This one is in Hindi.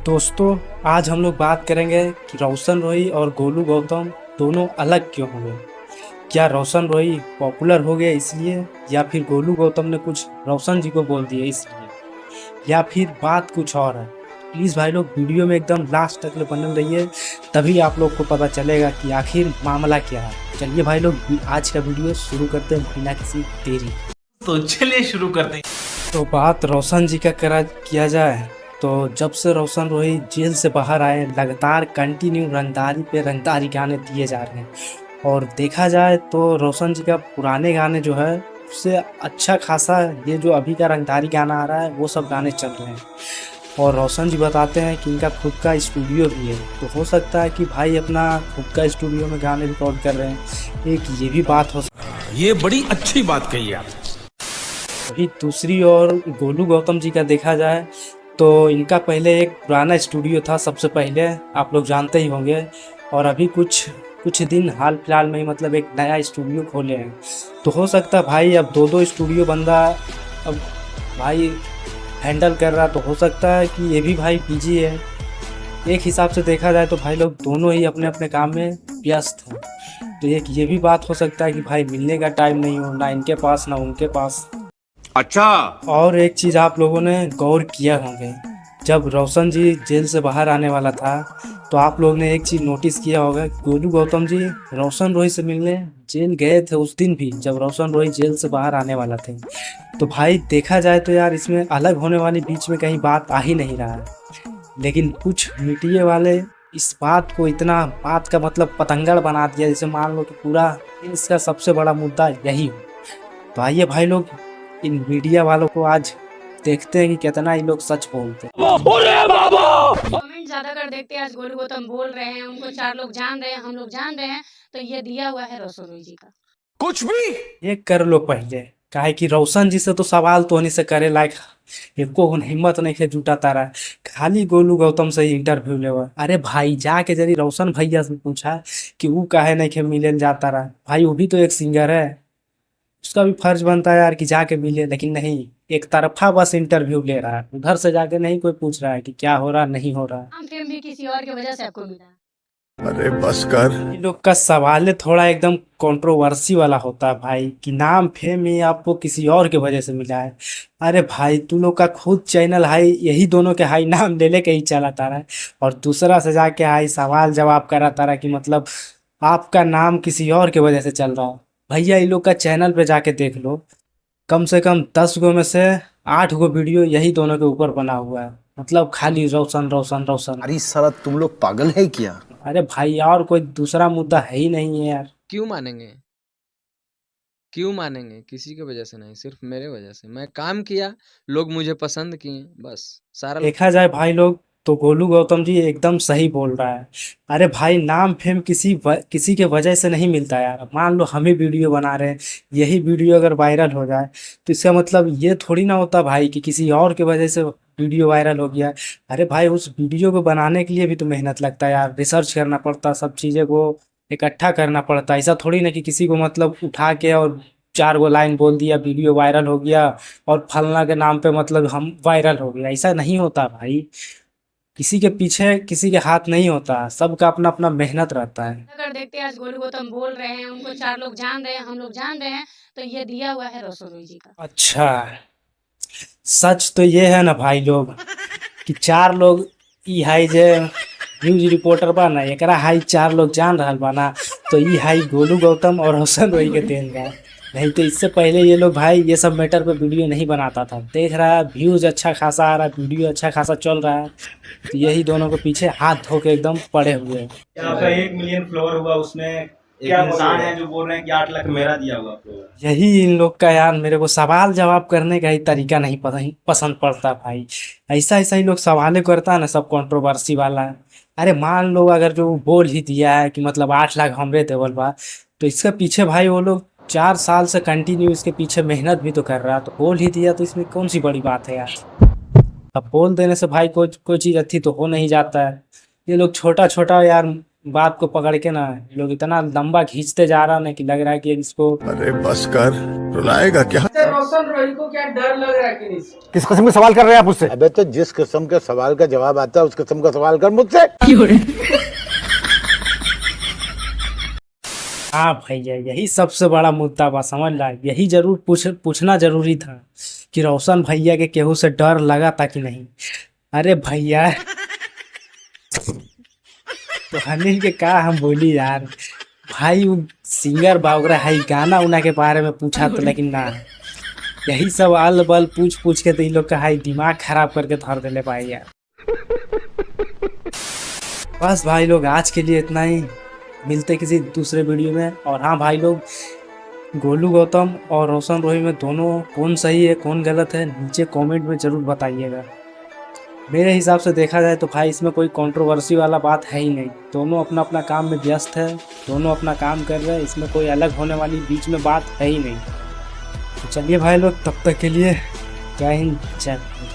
दोस्तों, आज हम लोग बात करेंगे कि रोशन रोही और गोलू गौतम दोनों अलग क्यों हुए। क्या रोशन रोही पॉपुलर हो गया इसलिए, या फिर गोलू गौतम ने कुछ रोशन जी को बोल दिया इसलिए, या फिर बात कुछ और है। प्लीज़ भाई लोग वीडियो में एकदम लास्ट तक बने रहिए, तभी आप लोग को पता चलेगा कि आखिर मामला क्या है। चलिए भाई लोग आज का वीडियो शुरू करते हैं बिना किसी देरी। तो चलिए शुरू करते हैं। तो बात रोशन जी का किया जाए तो जब से रोशन रोही जेल से बाहर आए, लगातार कंटिन्यू रंगदारी पे रंगदारी गाने दिए जा रहे हैं। और देखा जाए तो रोशन जी का पुराने गाने जो है उससे अच्छा खासा ये जो अभी का रंगदारी गाना आ रहा है वो सब गाने चल रहे हैं। और रोशन जी बताते हैं कि इनका खुद का स्टूडियो भी है, तो हो सकता है कि भाई अपना खुद का स्टूडियो में गाने रिकॉर्ड कर रहे हैं। एक ये भी बात हो सकती है। ये बड़ी अच्छी बात कही आप। अभी दूसरी ओर गोलू गौतम जी का देखा जाए तो इनका पहले एक पुराना स्टूडियो था, सबसे पहले आप लोग जानते ही होंगे। और अभी कुछ दिन हाल फिलहाल में ही मतलब एक नया स्टूडियो खोले हैं। तो हो सकता है भाई अब दो स्टूडियो बंदा अब भाई हैंडल कर रहा, तो हो सकता है कि ये भी भाई बिजी है। एक हिसाब से देखा जाए तो भाई लोग दोनों ही अपने अपने काम में व्यस्त हैं। तो एक ये भी बात हो सकता है कि भाई मिलने का टाइम नहीं हो, ना इनके पास ना उनके पास। अच्छा, और एक चीज़ आप लोगों ने गौर किया होंगे, जब रोशन जी जेल से बाहर आने वाला था तो आप लोग ने एक चीज़ नोटिस किया होगा, गोलू गौतम जी रोशन रोही से मिलने जेल गए थे उस दिन भी, जब रोशन रोही जेल से बाहर आने वाला थे। तो भाई देखा जाए तो यार इसमें अलग होने वाली बीच में कहीं बात आ ही नहीं रहा है। लेकिन कुछ मीडिया वाले इस बात को इतना बात का मतलब पतंगड़ बना दिया, जैसे मान लो कि पूरा इसका सबसे बड़ा मुद्दा यही हो। तो आइए भाई लोग इन मीडिया वालों को आज देखते हैं कि कितना ये लोग सच बोलते हैं। कमेंट ज्यादा कर देखते हैं। आज गोलू गौतम बोल रहे हैं, उनको 4 लोग जान रहे हैं, हम लोग जान रहे हैं, तो ये दिया हुआ है रोशन रोही जी का। कुछ भी ये कर लो पहले, काहे कि रोशन जी से तो सवाल तो नहीं से करे लायक एको हिम्मत नहीं है जुटा तारा, खाली गोलू गौतम से ही इंटरव्यू लेवा। अरे भाई जाके जरी रोशन भैया से पूछा कि वो काहे नहीं मिले जाता रहा। भाई वो भी तो एक सिंगर है, उसका भी फर्ज बनता है यार कि जाके मिले। लेकिन नहीं, एक तरफा बस इंटरव्यू ले रहा है, उधर से जाके नहीं कोई पूछ रहा है कि क्या हो रहा नहीं हो रहा। हम फिल्म भी किसी और की वजह से आपको मिला। अरे बस कर। ये लोग का सवाल थोड़ा एकदम कंट्रोवर्सी वाला होता है भाई, कि नाम फेम ही आपको किसी और के वजह से मिला है। अरे भाई तू लोग का खुद चैनल हाई, यही दोनों के हाई नाम ले लेके ही चला रहा है, और दूसरा से जाके हाई सवाल जवाब करा रहा कि मतलब आपका नाम किसी और के वजह से चल रहा है। भैया ये लोग का चैनल पे जाके देख लो, कम से कम 10 गो में से 8 गो वीडियो यही दोनों के ऊपर बना हुआ है, मतलब खाली रोशन रोशन रोशन। अरे साला तुम लोग पागल है क्या? अरे भाई और कोई दूसरा मुद्दा है ही नहीं है यार। क्यों मानेंगे? क्यों मानेंगे? किसी की वजह से नहीं, सिर्फ मेरे वजह से। मैं काम किया, लोग मुझे पसंद किए, बस सारा। देखा जाए भाई लोग तो गोलू गौतम जी एकदम सही बोल रहा है। अरे भाई नाम फेम किसी के वजह से नहीं मिलता यार। मान लो हम ही वीडियो बना रहे हैं, यही वीडियो अगर वायरल हो जाए तो इसका मतलब ये थोड़ी ना होता भाई कि किसी और के वजह से वीडियो वायरल हो गया। अरे भाई उस वीडियो को बनाने के लिए भी तो मेहनत लगता है यार, रिसर्च करना पड़ता, सब चीज़ें को इकट्ठा करना पड़ता है। ऐसा थोड़ी ना कि किसी को मतलब उठा के और 4 गो लाइन बोल दिया, वीडियो वायरल हो गया और फलना के नाम पे मतलब हम वायरल हो गया। ऐसा नहीं होता भाई, किसी के पीछे किसी के हाथ नहीं होता, सबका अपना अपना मेहनत रहता है। अगर देखते हैं आज गोलू गौतम बोल रहे हैं, उनको 4 लोग जान रहे हैं, हम लोग जान रहे हैं, तो ये दिया हुआ है रोशन रोही जी का। अच्छा, सच तो ये है ना भाई लोग कि 4 लोग ई हाई जे न्यूज रिपोर्टर बा ना, एकरा हाई 4 लोग जान रहल बा ना, तो ई हाई गोलू गौतम और रोशन रोही के देन बा। नहीं तो इससे पहले ये लोग भाई ये सब मैटर पे वीडियो नहीं बनाता था। देख रहा है व्यूज अच्छा खासा आ रहा है, वीडियो अच्छा खासा चल रहा है, तो यही दोनों के पीछे हाथ धो के एकदम पड़े हुए हैं। आपका 1 मिलियन फ्लोवर हुआ, उसमें क्या इंसान है जो बोल रहे हैं कि 8 लाख मेरा दिया हुआ फ्लोवर। यही इन लोग का यार मेरे को सवाल जवाब करने का ही तरीका नहीं पसंद पड़ता भाई। ऐसा ऐसा ही लोग सवाल करता है ना, सब कंट्रोवर्सी वाला। अरे मान लो अगर जो बोल ही दिया है कि मतलब 8 लाख हमरे देवल बा, तो इसके पीछे भाई वो लोग 4 साल से कंटिन्यू इसके पीछे मेहनत भी तो कर रहा है, तो बोल ही दिया तो इसमें कौन सी बड़ी बात है यार। अब बोल देने से भाई कोई चीज़ अच्छी तो हो नहीं जाता है। ये लोग छोटा छोटा यार बात को पकड़ के ना लोग इतना लंबा खींचते जा रहा है ना कि लग रहा है कि इसको अरे बस कर, रुलाएगा क्या? रोशन रोही को क्या डर लग रहा है कि नहीं? किस किस्म के सवाल कर रहे हैं आप मुझसे? अबे तो जिस किस्म के सवाल का जवाब आता है उस किस्म का सवाल कर मुझसे। हाँ भैया, यही सबसे बड़ा मुद्दा बा, समझ ला। यही जरूर पूछना जरूरी था कि रोशन भैया के केहू से डर लगा था कि नहीं। अरे भैया तो अनिल के का हम बोली यार, भाई वो सिंगर बावरा है, गाना उना के बारे में पूछा तो, लेकिन ना, यही सब अल बल पूछ पूछ के तो इन लोग का हाई दिमाग खराब करके धर देले भाई यार। बस भाई लोग आज के लिए इतना ही, मिलते किसी दूसरे वीडियो में। और हाँ भाई लोग, गोलू गौतम और रोशन रोही में दोनों कौन सही है कौन गलत है नीचे कमेंट में ज़रूर बताइएगा। मेरे हिसाब से देखा जाए तो भाई इसमें कोई कंट्रोवर्सी वाला बात है ही नहीं, दोनों अपना अपना काम में व्यस्त है, दोनों अपना काम कर रहे हैं, इसमें कोई अलग होने वाली बीच में बात है ही नहीं। तो चलिए भाई लोग, तब तक के लिए जय हिंद जय भारत।